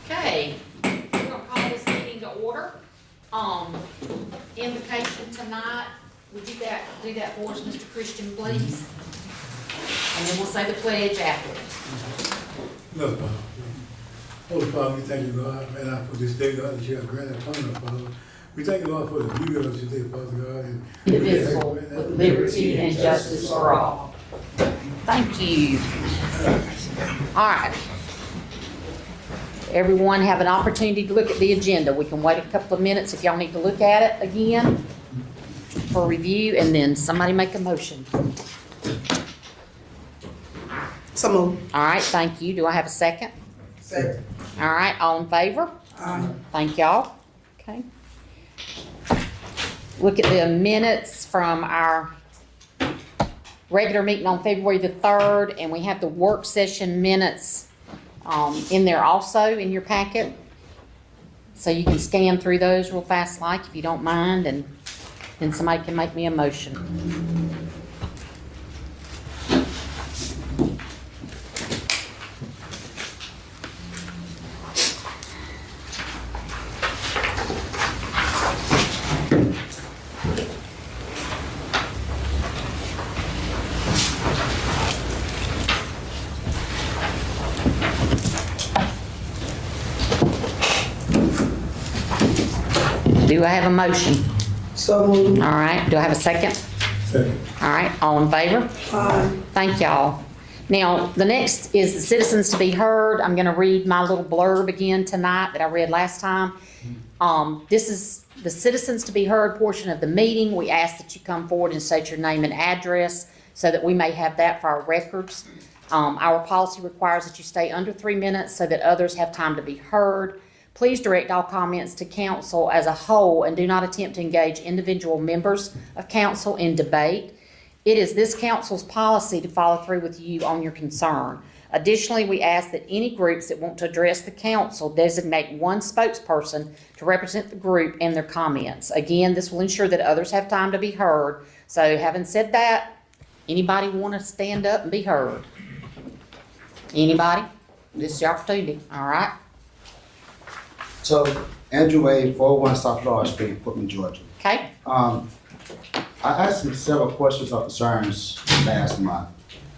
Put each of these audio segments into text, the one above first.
Okay, we're gonna call this meeting to order. Invocation tonight, would you do that for us, Mr. Christian, please? And then we'll say the pledge afterwards. No, Father. Holy Father, we thank you, God, right now for this day, God, that you have granted upon us, Father. We thank you, Lord, for the beauty of today, Father God. And Indivisible, with liberty and justice for all. Thank you. All right. Everyone have an opportunity to look at the agenda. We can wait a couple of minutes if y'all need to look at it again for review, and then somebody make a motion. So moved. All right, thank you. Do I have a second? Second. All right, all in favor? Aye. Thank y'all. Okay. Look at the minutes from our regular meeting on February the 3rd, and we have the work session minutes in there also in your packet. So you can scan through those real fast like if you don't mind, and then somebody can make me a motion. Do I have a motion? So moved. All right, do I have a second? second. All right, all in favor? Aye. Thank y'all. Now, the next is the citizens to be heard. I'm gonna read my little blurb again tonight that I read last time. This is the citizens to be heard portion of the meeting. We ask that you come forward and state your name and address so that we may have that for our records. Our policy requires that you stay under 3 minutes so that others have time to be heard. Please direct all comments to council as a whole and do not attempt to engage individual members of council in debate. It is this council's policy to follow through with you on your concern. Additionally, we ask that any groups that want to address the council designate one spokesperson to represent the group and their comments. Again, this will ensure that others have time to be heard. So having said that, anybody want to stand up and be heard? Anybody? This is your opportunity, all right? So, Andrew A., 401 South Florida Street, Quitman, Georgia. Okay, I asked him several questions or concerns last month.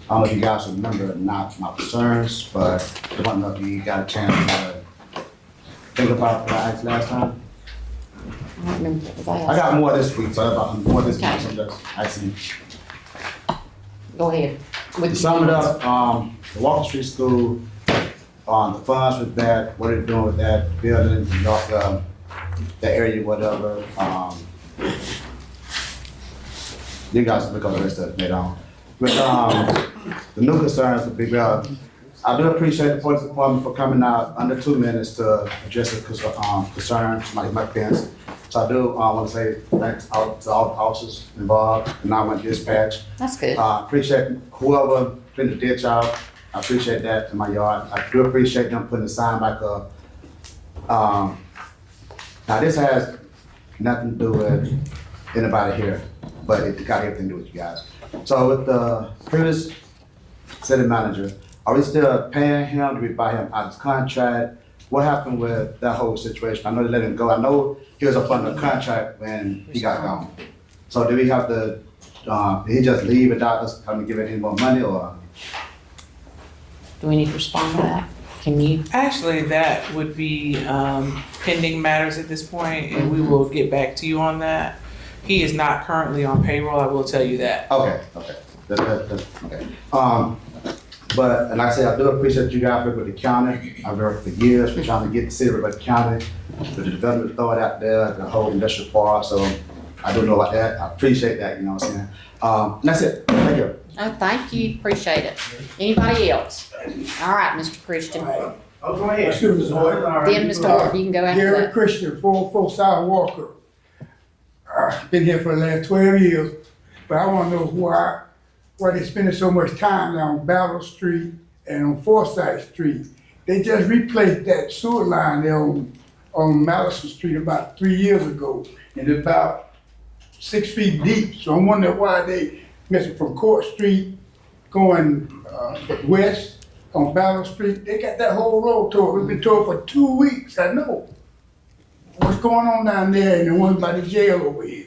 I don't know if you guys remember or not my concerns, but I don't know if you got a chance to think about what I asked last time. I don't remember what was I asked. got more this week, so about more this Okay. week, so I'm just asking. Go ahead. To sum it up, the Walker Street School, the funds with that, what they're doing with that building, the area, whatever. You guys look over the rest of it later on. But the new concerns with G.B.R. I do appreciate the police department for coming out under 2 minutes to address the concerns, my fence. So I do want to say thanks out to all the officers involved, and now my dispatch. That's good. Appreciate whoever cleaned the ditch out. I appreciate that in my yard. I do appreciate them putting the sign back up. Now this has nothing to do with anybody here, but it got everything to do with you guys. So with the previous city manager, are we still paying him? Do we buy him out of his contract? What happened with that whole situation? I know they let him go. I know he was up under contract when he got gone. So do we have to, did he just leave without us having to give him any more money, or? Do we need to respond to that? Can you? Actually, that would be pending matters at this point, and we will get back to you on that. He is not currently on payroll, I will tell you that. Okay. That's okay. But, and like I said, I do appreciate you guys working with the county. I've worked for years, we're trying to get the city with the county, with the development throw it out there, the whole industrial park, so I do know about that. I appreciate that, you know what I'm saying? And that's it. Thank you. Oh, thank you. Appreciate it. Anybody else? All right, Mr. Christian. Oh, go ahead. Excuse me, Lord. Then, Mr. Ward, you can go after Gary that. Christian, 404 South Walker. Been here for the last 12 years, but I want to know why they spending so much time on Battle Street and on Forsyth Street. They just replaced that sewer line there on Madison Street about 3 years ago, and it's about 6 feet deep. So I'm wondering why they messing from Court Street going west on Battle Street, they got that whole road tore. We've been tore for 2 weeks, I know. What's going on down there and the one by the jail over here?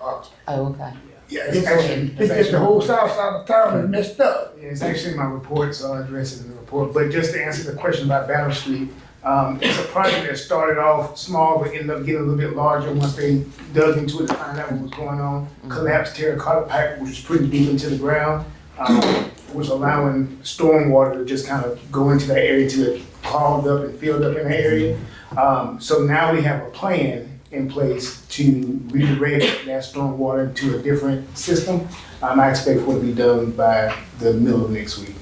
Oh, okay. Yeah, It's it's the whole south side of town is messed up. Yeah, it's actually in my report, so I'll address it in the report. But just to answer the question about Battle Street, it's a project that started off small but ended up getting a little bit larger once they dug into it to find out what was going on. Collapsed terracotta pipe, which was pretty deep into the ground, was allowing stormwater to just kind of go into that area till it clogged up and filled up in the area. So now we have a plan in place to redirect that stormwater to a different system. I expect for it to be done by the middle of next week.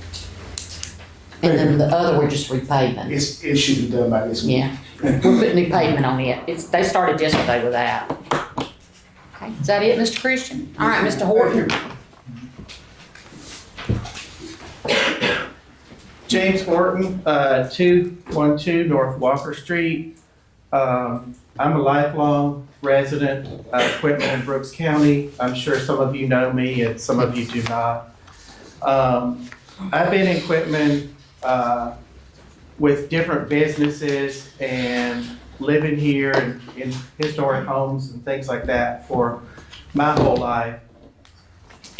And then the other, we're just repaving. It should be done by this week. Yeah, we're putting new pavement on it. They started yesterday with that. Okay, is that it, Mr. Christian? All right, Mr. Horton. James Horton, 212 North Walker Street. I'm a lifelong resident of Quitman in Brooks County. I'm sure some of you know me and some of you do not. I've been in Quitman with different businesses and living here in historic homes and things like that for my whole life.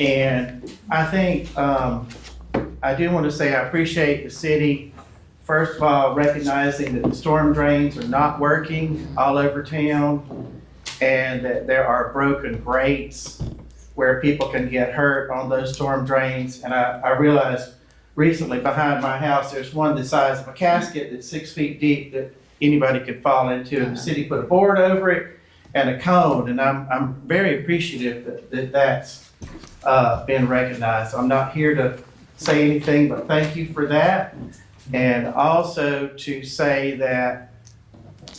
And I think I do want to say I appreciate the city, first of all, recognizing that the storm drains are not working all over town and that there are broken grates where people can get hurt on those storm drains. And I realized recently behind my house, there's one the size of a casket that's 6 feet deep that anybody could fall into. And the city put a board over it and a cone. And I'm very appreciative that that's been recognized. I'm not here to say anything, but thank you for that. And also to say that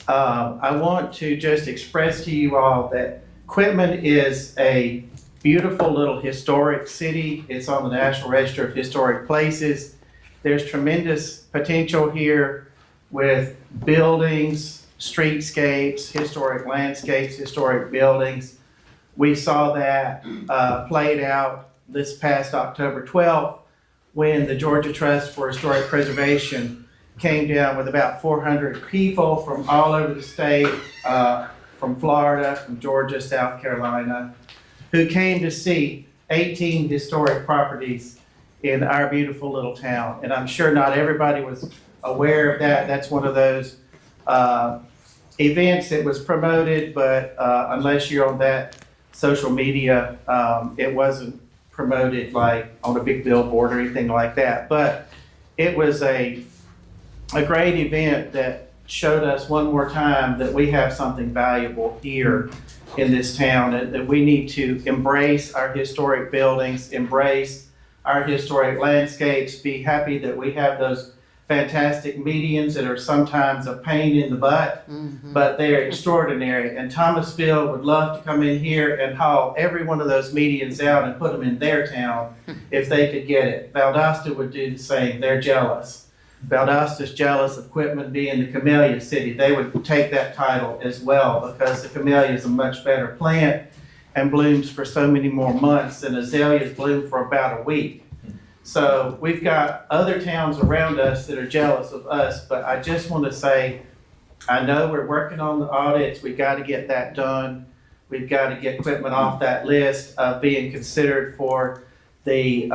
I want to just express to you all that Quitman is a beautiful little historic city. It's on the National Register of Historic Places. There's tremendous potential here with buildings, streetscapes, historic landscapes, historic buildings. We saw that played out this past October 12th when the Georgia Trust for Historic Preservation came down with about 400 people from all over the state, from Florida, from Georgia, South Carolina, who came to see 18 historic properties in our beautiful little town. And I'm sure not everybody was aware of that. That's one of those events that was promoted, but unless you're on that social media, it wasn't promoted like on a big billboard or anything like that. But it was a great event that showed us one more time that we have something valuable here in this town, and that we need to embrace our historic buildings, embrace our historic landscapes, be happy that we have those fantastic medians that are sometimes a pain in the butt, but they're extraordinary. And Thomasville would love to come in here and haul every one of those medians out and put them in their town if they could get it. Valdosta would do the same. They're jealous. Valdosta's jealous of Quitman being the camellia city. They would take that title as well because the camellia is a much better plant and blooms for so many more months than azaleas bloom for about a week. So we've got other towns around us that are jealous of us, but I just want to say, I know we're working on the audits. We've got to get that done. We've got to get Quitman off that list of being considered for the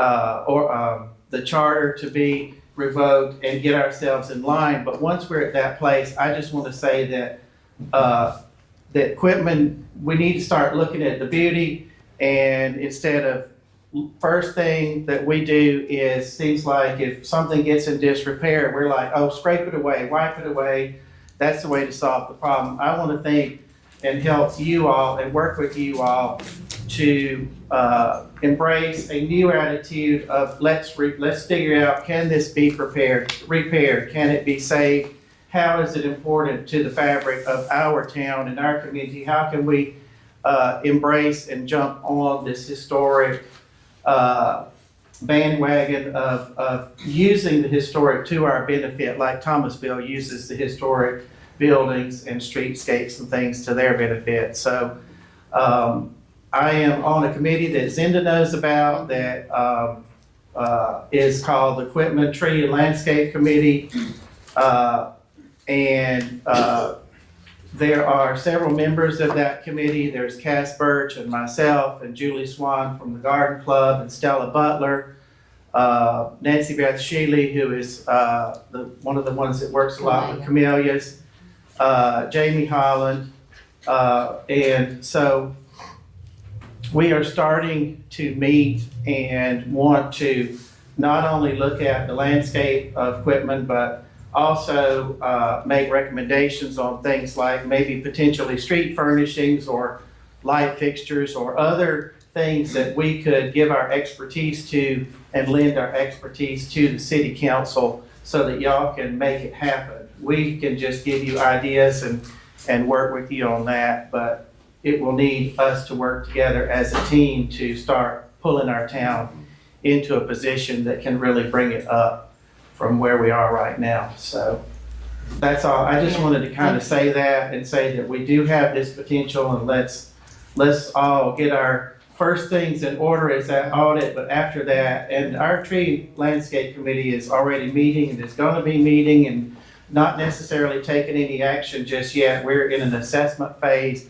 charter to be revoked and get ourselves in line. But once we're at that place, I just want to say that that Quitman, we need to start looking at the beauty, and instead of first thing that we do is things like if something gets in disrepair, we're like, oh, scrape it away, wipe it away. That's the way to solve the problem. I want to think and help you all and work with you all to embrace a new attitude of let's figure out, can this be repaired? Can it be saved? How is it important to the fabric of our town and our community? How can we embrace and jump on this historic bandwagon of using the historic to our benefit, like Thomasville uses the historic buildings and streetscapes and things to their benefit. So I am on a committee that Zenda knows about, that is called the Quitman Tree and Landscape Committee. And there are several members of that committee. There's Cass Birch and myself and Julie Swan from the Garden Club and Stella Butler. Nancy Beth Shealy, who is one of the ones that works a lot with camellias. Jamie Holland. And so we are starting to meet and want to not only look at the landscape of Quitman, but also make recommendations on things like maybe potentially street furnishings or light fixtures or other things that we could give our expertise to and lend our expertise to the city council so that y'all can make it happen. We can just give you ideas and work with you on that, but it will need us to work together as a team to start pulling our town into a position that can really bring it up from where we are right now. So that's all. I just wanted to kind of say that and say that we do have this potential, and let's all get our first things in order is that audit, but after that, and our tree landscape committee is already meeting and is gonna be meeting and not necessarily taking any action just yet. We're in an assessment phase,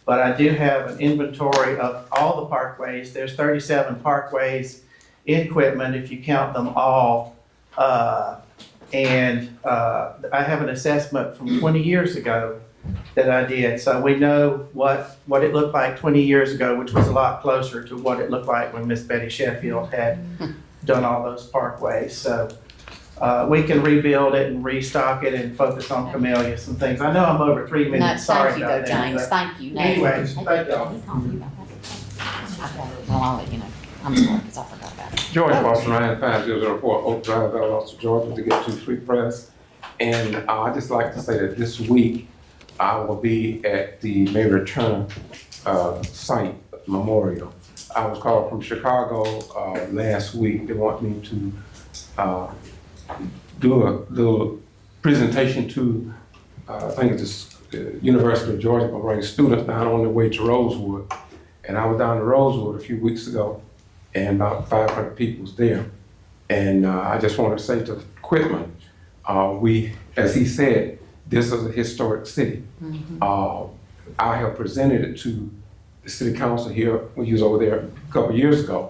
but I do have an inventory of all the parkways. There's 37 parkways in Quitman if you count them all. And I have an assessment from 20 years ago that I did. So we know what it looked like 20 years ago, which was a lot closer to what it looked like when Miss Betty Sheffield had done all those parkways. So we can rebuild it and restock it and focus on camellias and things. I know I'm over 3 No, minutes, sorry thank you about though, that. James, but thank you. No. Anyways, thank y'all. Well, I'll let you know. I'm sorry, because I forgot about it. George Boston, Ryan 5004 Oak Drive, Valdosta, Georgia, to get to Free Press. And I'd just like to say that this week I will be at the Mary Turner site memorial. I was called from Chicago last week. They want me to do a little presentation to, I think it's the University of Georgia, gonna bring students down on their way to Rosewood. And I was down to Rosewood a few weeks ago, and about 500 people was there. And I just want to say to Quitman, we, as he said, this is a historic city. I have presented it to the city council here, when he was over there a couple of years ago,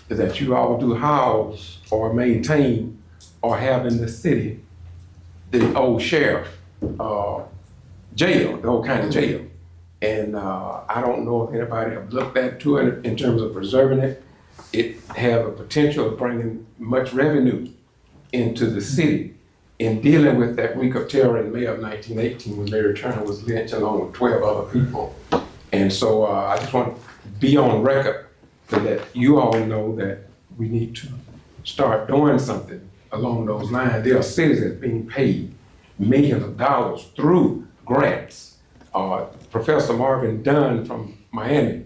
is that you all do house or maintain or have in the city the old sheriff jail, the old county jail. And I don't know if anybody have looked into it in terms of preserving it. It have a potential of bringing much revenue into the city in dealing with that week of terror in May of 1918 when Mary Turner was lynched along with 12 other people. And so I just want to be on record to let you all know that we need to start doing something along those lines. There are cities that's being paid millions of dollars through grants. Professor Marvin Dunn from Miami,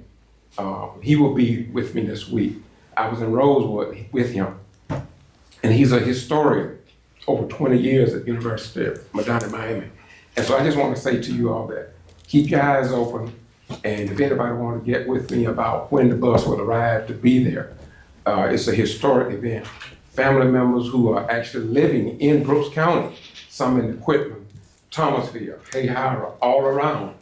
he will be with me this week. I was in Rosewood with him, and he's a historian, over 20 years at University of Madonna, Miami. And so I just want to say to you all that keep your eyes open, and if anybody want to get with me about when the bus will arrive to be there, it's a historic event. Family members who are actually living in Brooks County, some in the Quitman, Thomasville, Hayhira, all around,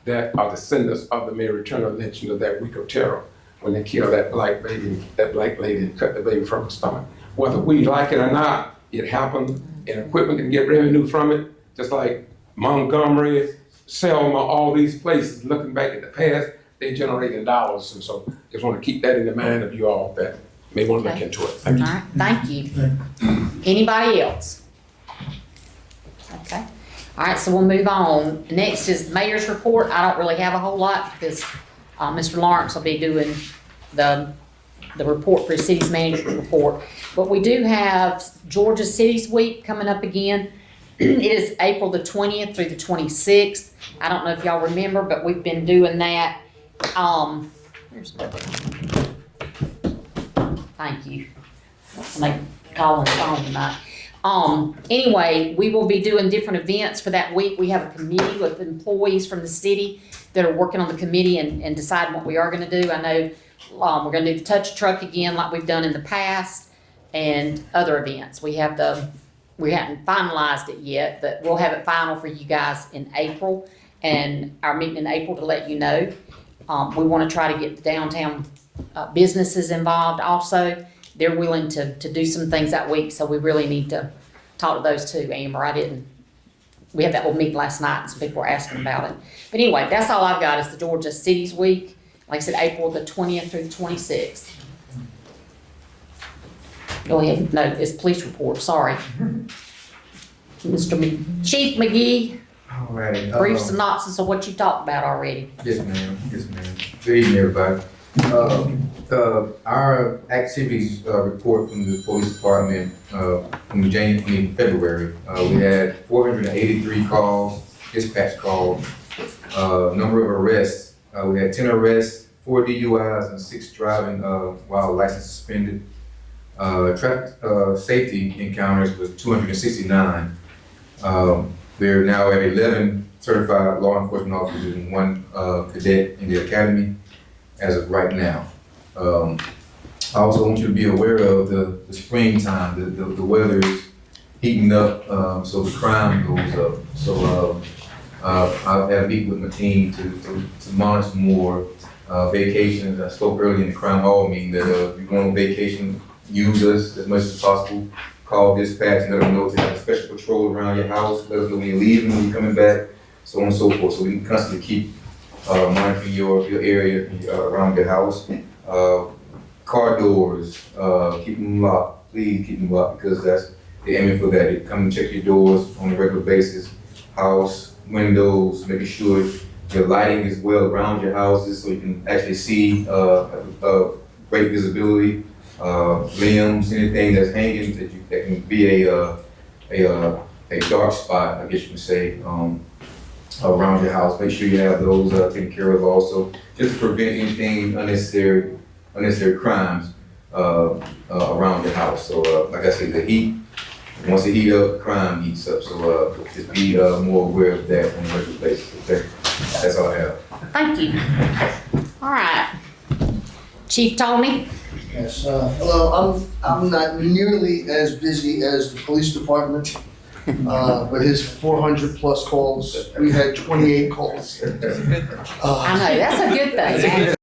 that are descendants of the Mary Turner lynching of that week of terror when they killed that black lady and cut the baby from her stomach. Whether we like it or not, it happened, and Quitman can get revenue from it, just like Montgomery, Selma, all these places, looking back at the past, they're generating dollars. And so just want to keep that in the mind of you all that may want to look into it. Thank you. All right, thank you. Anybody else? Okay. All right, so we'll move on. Next is the mayor's report. I don't really have a whole lot because Mr. Lawrence will be doing the report for the city's management report. But we do have Georgia Cities Week coming up again. It is April the 20th through the 26th. I don't know if y'all remember, but we've been doing that. Here's thank you. Somebody calling the phone tonight. Anyway, we will be doing different events for that week. We have a committee with employees from the city that are working on the committee and deciding what we are gonna do. I know we're gonna do the touch truck again like we've done in the past. and other events. We haven't finalized it yet, but we'll have it final for you guys in April, and our meeting in April to let you know. We wanna try to get the downtown businesses involved also. They're willing to do some things that week, so we really need to talk to those too, Amber. We had that little meeting last night, and some people were asking about it. But anyway, that's all I've got is the Georgia Cities Week. Like I said, April the 20th through the 26th. Go ahead, no, it's police report, sorry. Chief McGee, Alrighty. brief synopsis of what you talked about already. Yes, ma'am. Yes, ma'am. Good evening, everybody. Our activities report from the police department from February. We had 483 calls, dispatch calls. Number of arrests. We had 10 arrests, 4 DUIs, and 6 driving while license suspended. Traffic safety encounters was 269. We're now at 11 certified law enforcement officers and 1 cadet in the academy as of right now. I also want you to be aware of the springtime. The weather is heating up, so the crime goes up. So I've had a meeting with my team to monitor more vacations. I spoke earlier in the crime hall meeting that if you're going on vacation, use us as much as possible. Call dispatch and let them know to have a special patrol around your house. Let us know when you're leaving, when you're coming back, so on and so forth. So we can constantly keep monitoring your area around your house. Car doors, keep them locked. Please keep them locked because they're aiming for that. They come and check your doors on a regular basis. House, windows, making sure your lighting is well around your houses so you can actually see great visibility. Limbs, anything that's hanging that can be a dark spot, I guess you can say, around your house. Make sure you have those taken care of also, just to prevent anything unnecessary crimes around your house. So like I said, the heat, once it heat up, crime heats up. So just be more aware of that on a regular basis. Okay, that's all I have. Thank you. All right. Chief Tony? Yes, hello, I'm not nearly as busy as the police department, but his 400 plus calls, we had 28 calls. I know, that's a good thing.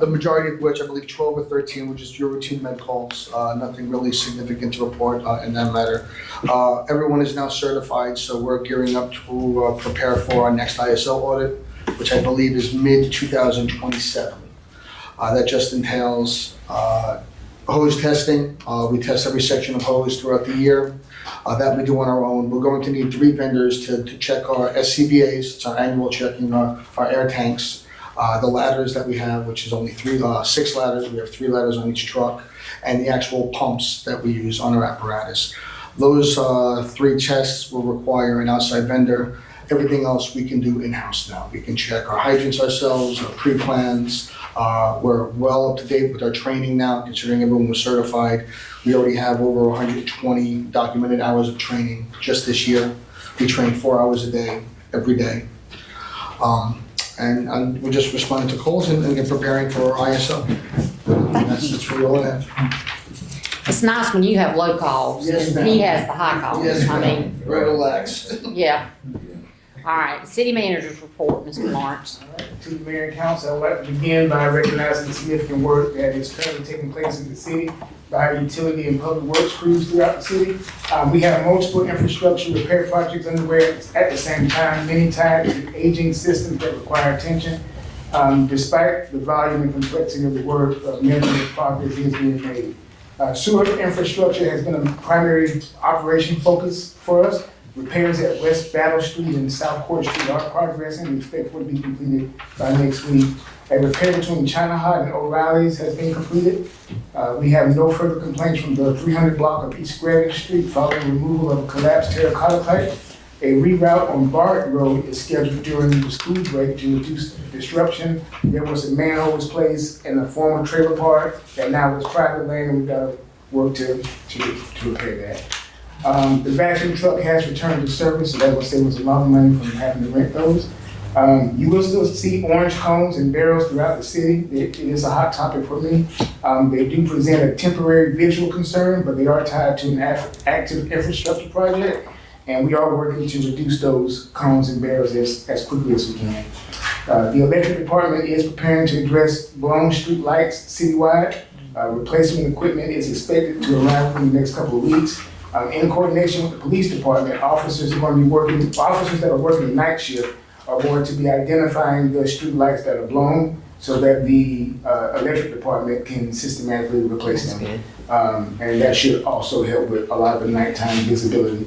The majority of which, I believe 12 or 13, were just your routine med calls, nothing really significant to report in that matter. Everyone is now certified, so we're gearing up to prepare for our next ISO audit, which I believe is mid-2027. That just entails hose testing. We test every section of hose throughout the year. That we do on our own. We're going to need 3 vendors to check our SCBAs. It's our annual checking our air tanks. The ladders that we have, which is only 6 ladders. We have 3 ladders on each truck, and the actual pumps that we use on our apparatus. Those 3 tests will require an outside vendor. Everything else we can do in-house now. We can check our hydrants ourselves, our pre-plans. We're well up to date with our training now, considering everyone was certified. We already have over 120 documented hours of training just this year. We train 4 hours a day, every day. And we're just responding to calls and get preparing for our ISO. That's really all I have. It's nice when you have low calls Yes, and he ma'am. has the high calls. Yes, I ma'am. mean, Very relaxed. yeah. All right, city manager's report, Mr. Lawrence. To the mayor and council, I'd like to begin by recognizing the significant work that is currently taking place in the city by our utility and public works crews throughout the city. We have multiple infrastructure repair projects underway at the same time, many tied to aging systems that require attention. Despite the volume and complexity of the work, minimal progress is being made. Sewer infrastructure has been a primary operation focus for us. Repairs at West Battle Street and South Court Street are progressing. We expect for it to be completed by next week. A repair between China Hut and O'Reilly's has been completed. We have no further complaints from the 300 block of East Grevin Street following removal of a collapsed terracotta pipe. A reroute on Barrett Road is scheduled during the school break to reduce disruption. There was a manhole was placed in a former trailer park that now is private land, and we've got to work to repair that. The vacuum truck has returned to service, so that was a lot of money from having to rent those. You will still see orange cones and barrels throughout the city. It is a hot topic for me. They do present a temporary visual concern, but they are tied to an active infrastructure project, and we are working to reduce those cones and barrels as quickly as we can. The electric department is preparing to address blown street lights citywide. Replacement equipment is expected to arrive in the next couple of weeks. In coordination with the police department, officers that are working night shift are going to be identifying the street lights that are blown so that the electric department can systematically replace them. And that should also help with a lot of the nighttime visibility.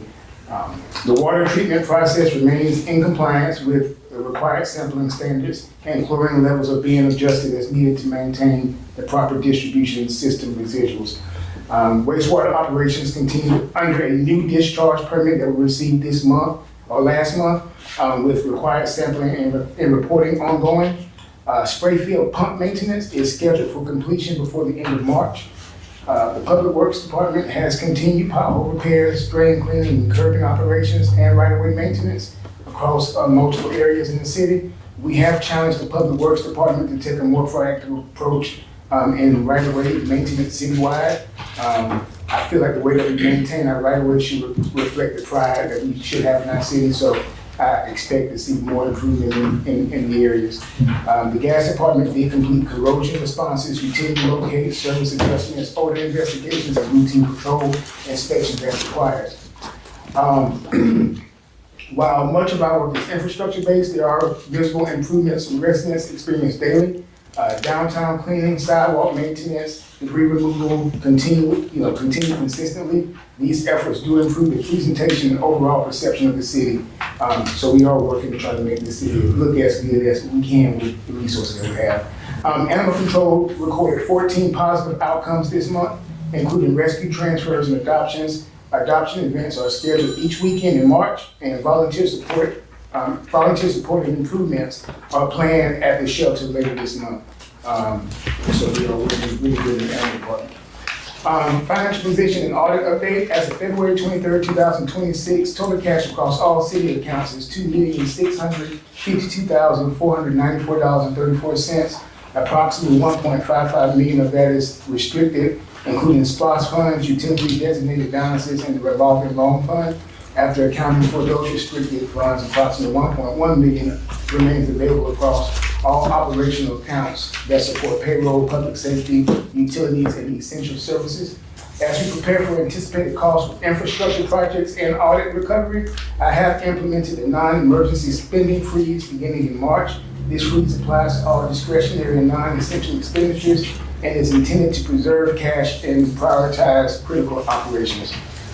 The water treatment process remains in compliance with the required sampling standards, and chlorine levels are being adjusted as needed to maintain the proper distribution system residuals. Wastewater operations continue under a new discharge permit that we received this month or last month, with required sampling and reporting ongoing. Spray field pump maintenance is scheduled for completion before the end of March. The Public Works Department has continued pothole repairs, drain cleaning, and curbing operations, and right-of-way maintenance across multiple areas in the city. We have challenged the Public Works Department to take a more proactive approach in right-of-way maintenance citywide. I feel like the way that we maintain our right-of-way should reflect the pride that we should have in our city, so I expect to see more improvement in the areas. The gas department did complete corrosion responses, utility locates, service adjustments, odor investigations, and routine patrol inspections as required. While much of our work is infrastructure-based, there are visible improvements residents experience daily. Downtown cleaning, sidewalk maintenance, debris removal continue consistently. These efforts do improve the presentation and overall perception of the city. So we are working to try to make the city look as good as we can with the resources that we have. Animal control recorded 14 positive outcomes this month, including rescue transfers and adoptions. Adoption events are scheduled each weekend in March, and volunteer-supported improvements are planned at the shelter later this month. So we are working really good in the animal department. Financial position and audit update. As of February 23rd, 2026, total cash across all city accounts is $2,652,494.34. Approximately $1.55 million of that is restricted, including SPOS funds, utility designated balances, and the revolving loan fund. After accounting for those restricted funds, approximately $1.1 million remains available across all operational accounts that support payroll, public safety, utilities, and essential services. As we prepare for anticipated costs with infrastructure projects and audit recovery, I have implemented a non-emergency spending freeze beginning in March. This freeze applies to all discretionary and non-essential expenditures and is intended to preserve cash and prioritize critical operations.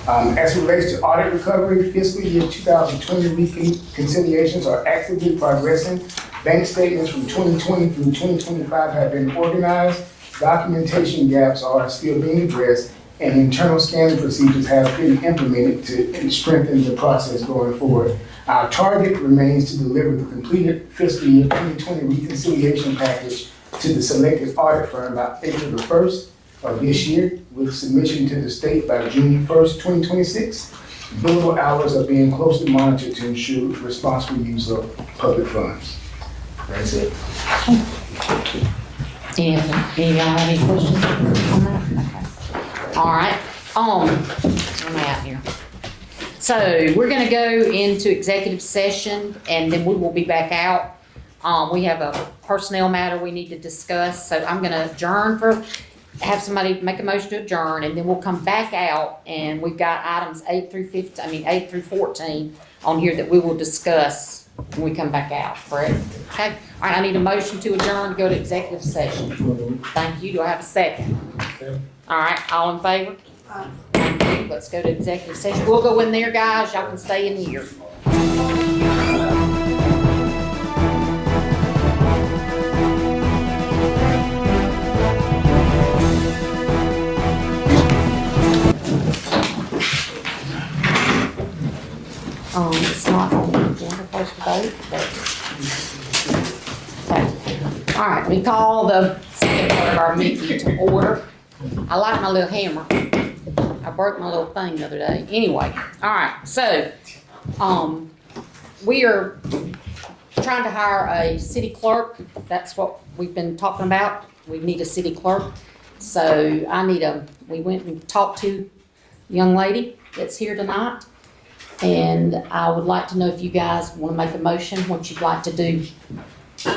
As it relates to audit recovery, fiscal year 2020 reconciliations are actively progressing. Bank statements from 2020 through 2025 have been organized. Documentation gaps are still being addressed, and internal scanning procedures have been implemented to strengthen the process going forward. Our target remains to deliver the completed fiscal year 2020 reconciliation package to the selected audit firm by April the 1st of this year, with submission to the state by June 1st, 2026. Billable hours are being closely monitored to ensure responsible use of public funds. That's it. Any of y'all have any questions on that? Okay. All right, I'm out here. So we're gonna go into executive session, and then we will be back out. We have a personnel matter we need to discuss, so I'm gonna have somebody make a motion to adjourn, and then we'll come back out, and we've got items 8 through 14 on here that we will discuss when we come back out, correct? Okay, all right, I need a motion to adjourn to go to executive session. Thank you, do I have a second? All right, all in favor? Thank you, let's go to executive session. We'll go in there, guys, y'all can stay in here. It's not on the agenda for us to vote, but. Okay. All right, we call the second part of our meeting to order. I like my little hammer. I broke my little thing the other day. Anyway, all right, so, we are trying to hire a city clerk. That's what we've been talking about. We need a city clerk. So we went and talked to a young lady that's here tonight. And I would like to know if you guys want to make a motion, what you'd like to do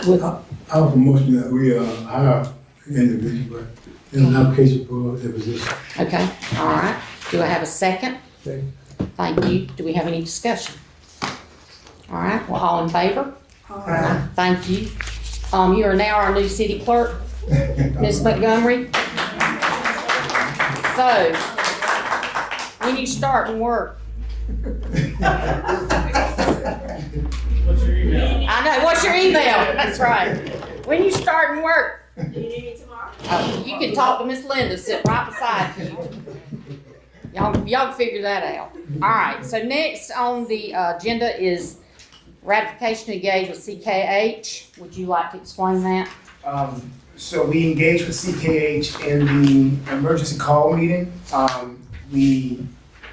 with. I have a motion that we hire an individual in an application for the position. Okay, all right. Do I have a second? Second. Thank you. Do we have any discussion? All right, well, all in favor? Aye. Thank you. You are now our new city clerk, Ms. Montgomery. So, when you start and work? I know, what's your email? That's right. When you start and work? You need me tomorrow? You can talk to Miss Linda, sit right beside you. Y'all figure that out. All right, so next on the agenda is ratification to engage with CKH. Would you like to explain that? So we engaged with CKH in the emergency call meeting. We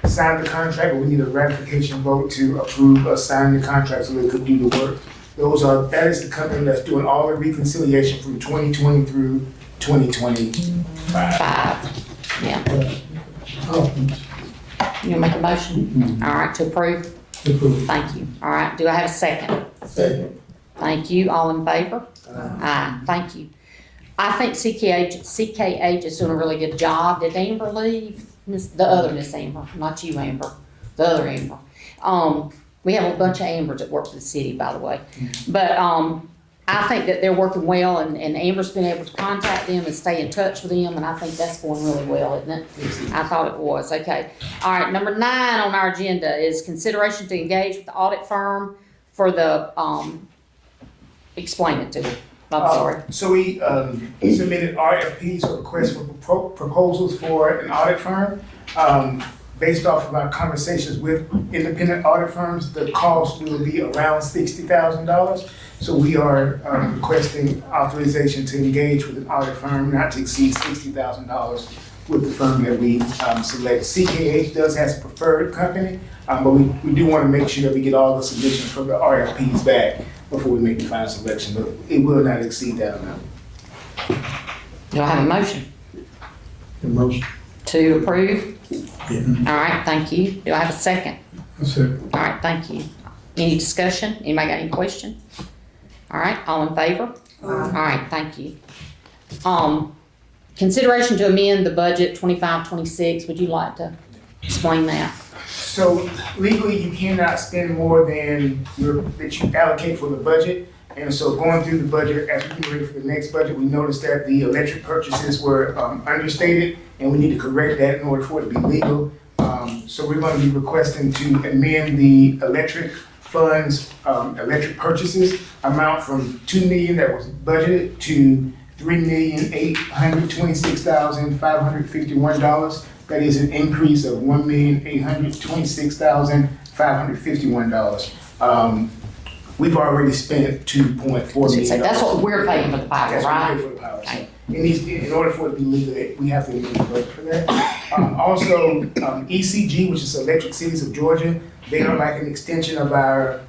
signed the contract, but we need a ratification vote to approve us signing the contract so they could do the work. That is the company that's doing all the reconciliation from 2020 through 2025. Yeah. You make a motion? All right, to approve? Approve. Thank you. All right, do I have a second? Second. Thank you. All in favor? Aye. Thank you. I think CKH is doing a really good job. Did Amber leave? The other Miss Amber, not you, Amber. The other Amber. We have a bunch of Ambers that work for the city, by the way. But I think that they're working well, and Amber's been able to contact them and stay in touch with them, and I think that's going really well, isn't it? I thought it was. Okay. All right, number 9 on our agenda is consideration to engage with the audit firm for the, explain it to me. I'm sorry. So we submitted RFPs, or requests for proposals for an audit firm. Based off of our conversations with independent audit firms, the cost will be around $60,000. So we are requesting authorization to engage with an audit firm not to exceed $60,000 with the firm that we select. CKH does have a preferred company, but we do want to make sure that we get all the submissions from the RFPs back before we make the final selection, but it will not exceed that amount. Do I have a motion The motion. to approve? Yeah. All right, thank you. Do I have a second? Second. All right, thank you. Any discussion? Anybody got any question? All right, all in favor? All right, thank you. Consideration to amend the budget 25-26. Would you like to explain that? So legally, you cannot spend more than that you allocate for the budget. And so going through the budget, as we get ready for the next budget, we noticed that the electric purchases were understated, and we need to correct that in order for it to be legal. So we're going to be requesting to amend the electric funds, electric purchases amount from $2 million that was budgeted to $3,826,551. That is an increase of $1,826,551. We've already spent $2.4 million. That's what we're paying for the power, That's what right? we pay for the power. Okay. In order for it to be legal, we have to amend the budget for that. Also, ECG, which is Electric Cities of Georgia, they are like an extension of our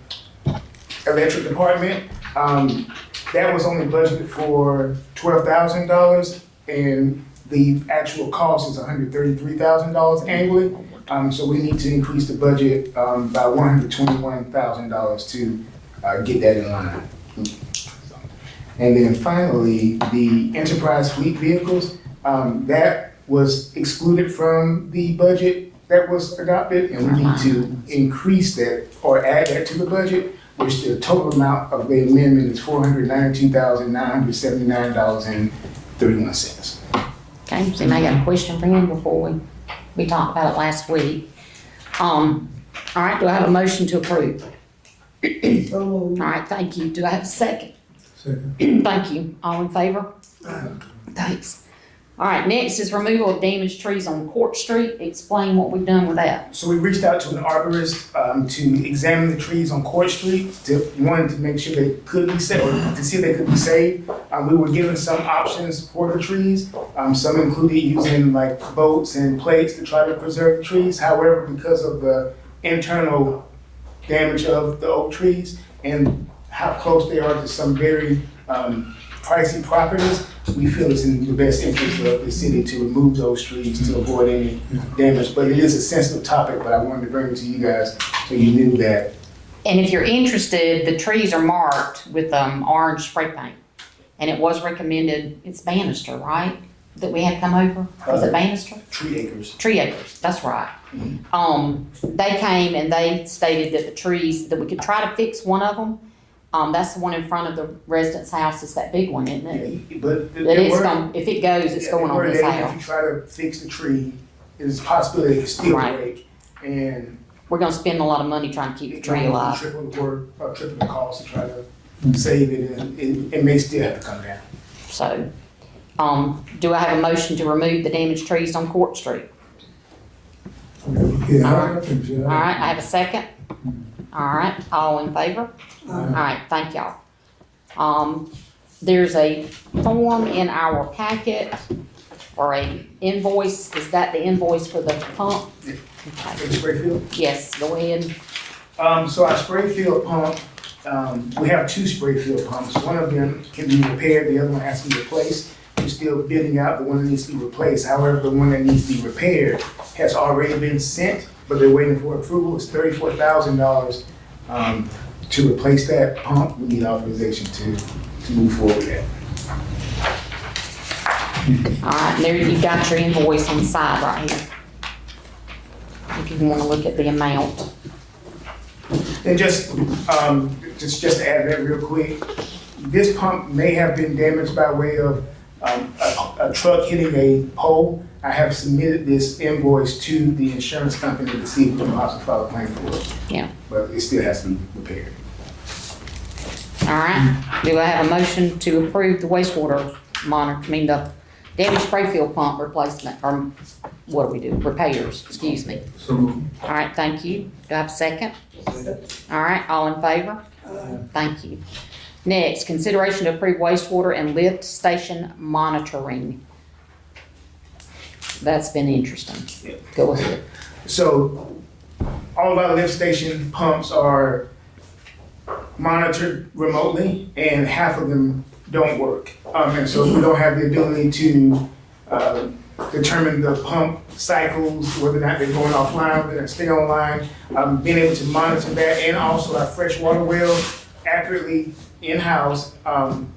electric department. That was only budgeted for $12,000, and the actual cost is $133,000 annually. So we need to increase the budget by $121,000 to get that in line. And then finally, the enterprise fleet vehicles, that was excluded from the budget that was adopted, and we need to increase that or add that to the budget, which the total amount of the amendment is $492,979.31. Okay, so anybody got a question for him before we talked about it last week? All right, do I have a motion to approve? All right, thank you. Do I have a second? Second. Thank you. All in favor? Thanks. All right, next is removal of damaged trees on Court Street. Explain what we've done with that. So we reached out to an arborist to examine the trees on Court Street, to make sure they could be saved, or to see if they could be saved. We were given some options for the trees. Some included using like boats and plates to try to preserve the trees. However, because of the internal damage of the oak trees and how close they are to some very pricey properties, we feel it's in the best interest of the city to remove those trees to avoid any damage. But it is a sensitive topic, but I wanted to bring it to you guys so you knew that. And if you're interested, the trees are marked with orange spray paint. And it was recommended, it's Bannister, right? That we had come over? Was it Bannister? Tree acres. Tree acres, that's right. They came and they stated that the trees, that we could try to fix one of them. That's the one in front of the resident's house, it's that big one, isn't it? But That it's going, if it goes, it's going on his If house. you try to fix the tree, there's a possibility it could still Right. break. And We're gonna spend a lot of money trying to keep the it tree can alive. triple the work, or triple the cost to try to save it, and it may still have to come down. So, do I have a motion to remove the damaged trees on Court Street? Yeah, I think so. All right, I have a second. All right, all in favor? All right, thank y'all. There's a form in our packet or a invoice. Is that the invoice for the pump? Okay. For the spray field? Yes, go ahead. So our spray field pump, we have two spray field pumps. One of them can be repaired, the other one has to be replaced. We're still bidding out the one that needs to be replaced. However, the one that needs to be repaired has already been sent, but they're waiting for approval. It's $34,000 to replace that pump. We need authorization to move forward with that. All right, there you've got your invoice on the side right here. If you wanna look at the amount. And just to add that real quick, this pump may have been damaged by way of a truck hitting a pole. I have submitted this invoice to the insurance company to see if we can possibly file a claim for it. Yeah. But it still has to be repaired. All right, do I have a motion to approve the wastewater the damaged spray field pump replacement, or what do we do, repairs, excuse me. So moved. All right, thank you. Do I have a second? All right, all in favor? Thank you. Next, consideration to approve wastewater and lift station monitoring. That's been interesting. Go ahead. So all of our lift station pumps are monitored remotely, and half of them don't work. And so we don't have the ability to determine the pump cycles, whether or not they're going offline, whether they're staying online. Being able to monitor that, and also our freshwater well accurately in-house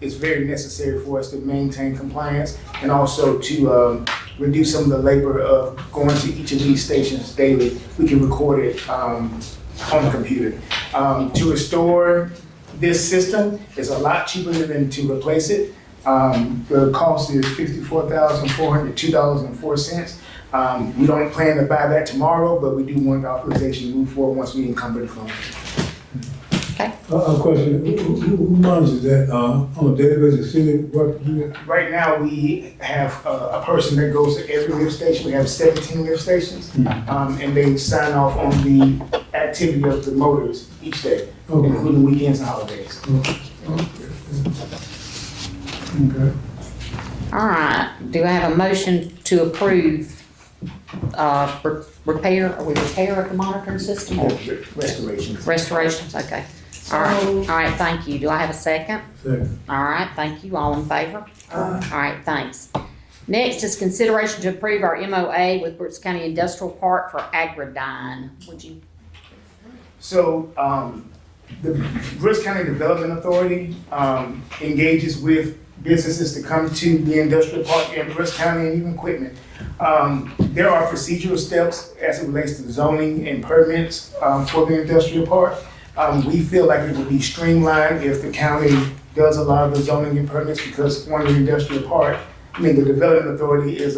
is very necessary for us to maintain compliance, and also to reduce some of the labor of going to each of these stations daily. We can record it on the computer. To restore this system is a lot cheaper than to replace it. The cost is $54,402.04. We don't plan to buy that tomorrow, but we do want the authorization to move forward once we encumber the funds. A question, who monitors that, on a daily basis, city work? Right now, we have a person that goes to every lift station. We have 17 lift stations, and they sign off on the activity of the motors each day, including weekends and holidays. Okay. All right, do I have a motion to approve repair, are we repair of the monitoring system or Restoration. restorations? Okay. All right, thank you. Do I have a second? Second. All right, thank you. All in favor? All right, thanks. Next is consideration to approve our MOA with Brooks County Industrial Park for Agridyne. Would you? So, the Rhynes County Development Authority engages with businesses to come to the industrial park in Rhynes County and even Quitman. There are procedural steps as it relates to zoning and permits for the industrial park. We feel like it would be streamlined if the county does allow the zoning and permits, because one of the industrial park, the Development Authority is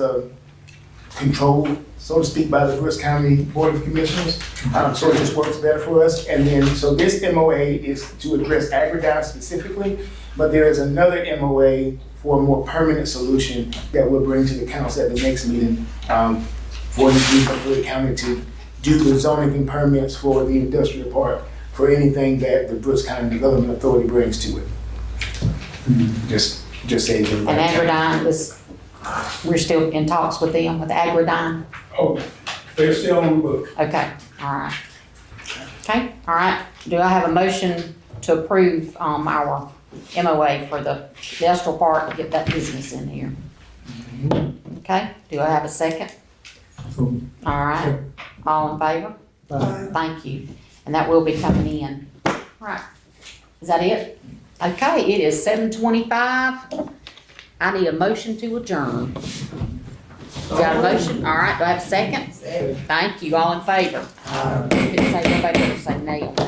controlled, so to speak, by the Rhynes County Board of Commissioners. So it just works better for us. And then, so this MOA is to address Agridyne specifically, but there is another MOA for a more permanent solution that we'll bring to the council at the next meeting for the county to do the zoning and permits for the industrial park for anything that the Brooks County Development Authority brings to it. Just saying. And Agridyne we're still in talks with them, with Agridyne? Oh, they're still on the book. Okay, all right. Okay, all right. Do I have a motion to approve, our MOA for the industrial park to get that business in here. Okay, do I have a second? So, All right, all in favor? Thank you, and that will be coming in. All right, is that it? Okay, it is 7:25. I need a motion to adjourn. You got a motion? All right, do I have a second? Thank you, all in favor? If it say nobody, better say nay on that.